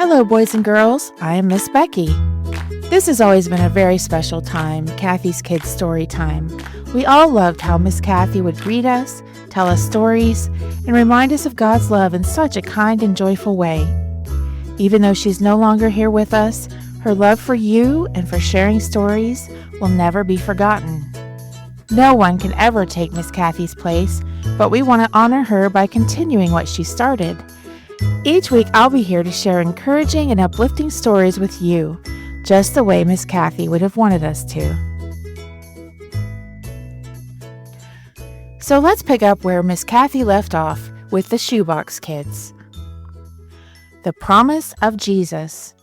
Hello, boys and girls. I am Miss Becky. This has always been a very special time, Kathy's Kids Story Time. We all loved how Miss Kathy would greet us, tell us stories, and remind us of God's love in such a kind and joyful way. Even though she's no longer here with us, her love for you and for sharing stories will never be forgotten. No one can ever take Miss Kathy's place, but we want to honor her by continuing what she started. Each week I'll be here to share encouraging and uplifting stories with you, just the way Miss Kathy would have wanted us to. So let's pick up where Miss Kathy left off with the Shoebox Kids. The Promise of Jesus.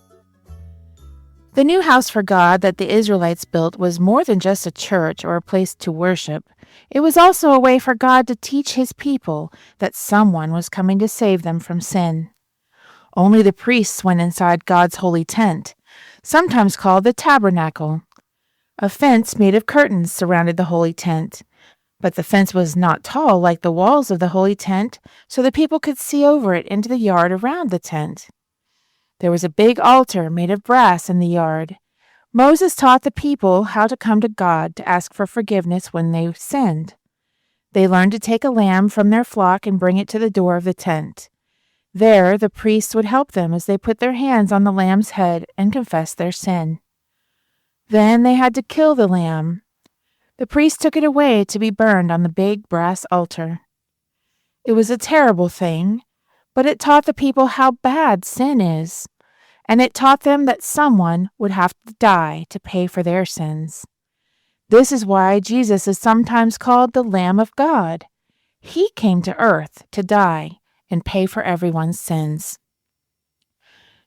The new house for God that the Israelites built was more than just a church or a place to worship. It was also a way for God to teach His people that someone was coming to save them from sin. Only the priests went inside God's holy tent, sometimes called the Tabernacle. A fence made of curtains surrounded the holy tent, but the fence was not tall like the walls of the holy tent, so the people could see over it into the yard around the tent. There was a big altar made of brass in the yard. Moses taught the people how to come to God to ask for forgiveness when they sinned. They learned to take a lamb from their flock and bring it to the door of the tent. There, the priests would help them as they put their hands on the lamb's head and confessed their sin. Then they had to kill the lamb. The priest took it away to be burned on the big brass altar. It was a terrible thing, but it taught the people how bad sin is, and it taught them that someone would have to die to pay for their sins. This is why Jesus is sometimes called the Lamb of God. He came to earth to die and pay for everyone's sins.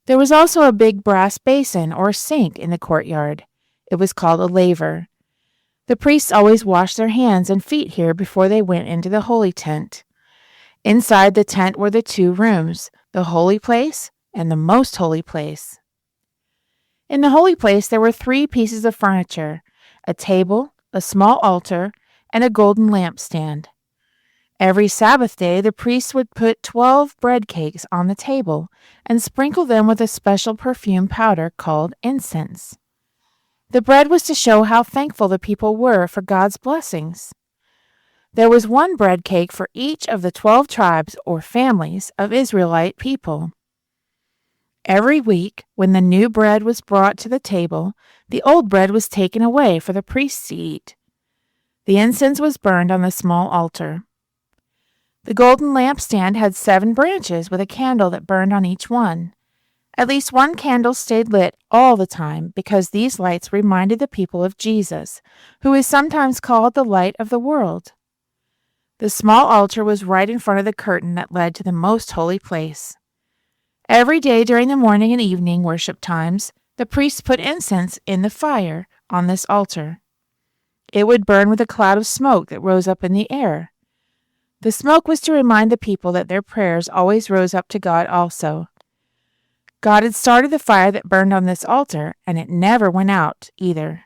There was also a big brass basin or sink in the courtyard. It was called a laver. The priests always washed their hands and feet here before they went into the holy tent. Inside the tent were the two rooms, the holy place and the most holy place. In the holy place there were 3 pieces of furniture, a table, a small altar, and a golden lampstand. Every Sabbath day the priests would put 12 bread cakes on the table and sprinkle them with a special perfume powder called incense. The bread was to show how thankful the people were for God's blessings. There was 1 bread cake for each of the 12 tribes or families of Israelite people. Every week, when the new bread was brought to the table, the old bread was taken away for the priests to eat. The incense was burned on the small altar. The golden lampstand had 7 branches with a candle that burned on each one. At least 1 candle stayed lit all the time because these lights reminded the people of Jesus, who is sometimes called the light of the world. The small altar was right in front of the curtain that led to the most holy place. Every day during the morning and evening worship times, the priests put incense in the fire on this altar. It would burn with a cloud of smoke that rose up in the air. The smoke was to remind the people that their prayers always rose up to God also. God had started the fire that burned on this altar, and it never went out either.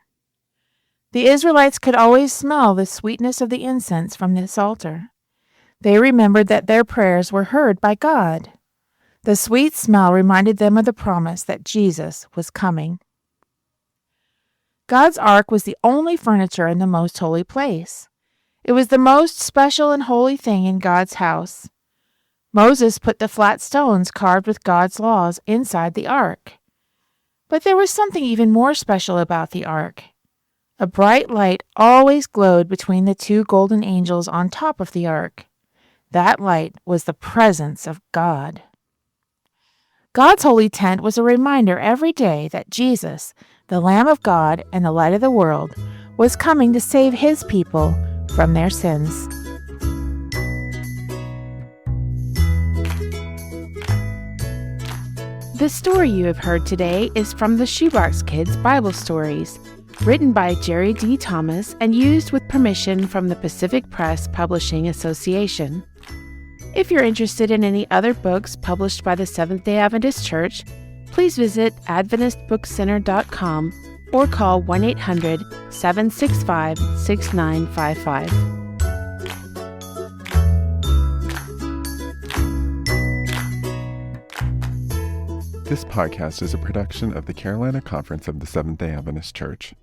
The Israelites could always smell the sweetness of the incense from this altar. They remembered that their prayers were heard by God. The sweet smell reminded them of the promise that Jesus was coming. God's ark was the only furniture in the most holy place. It was the most special and holy thing in God's house. Moses put the flat stones carved with God's laws inside the ark. But there was something even more special about the ark. A bright light always glowed between the 2 golden angels on top of the ark. That light was the presence of God. God's holy tent was a reminder every day that Jesus, the Lamb of God and the light of the world, was coming to save His people from their sins. The story you have heard today is from the Shoebox Kids Bible Stories, written by Jerry D. Thomas and used with permission from the Pacific Press Publishing Association. If you're interested in any other books published by the Seventh-day Adventist Church, please visit AdventistBookCenter.com or call 1-800-765-6955. This podcast is a production of the Carolina Conference of the Seventh-day Adventist Church.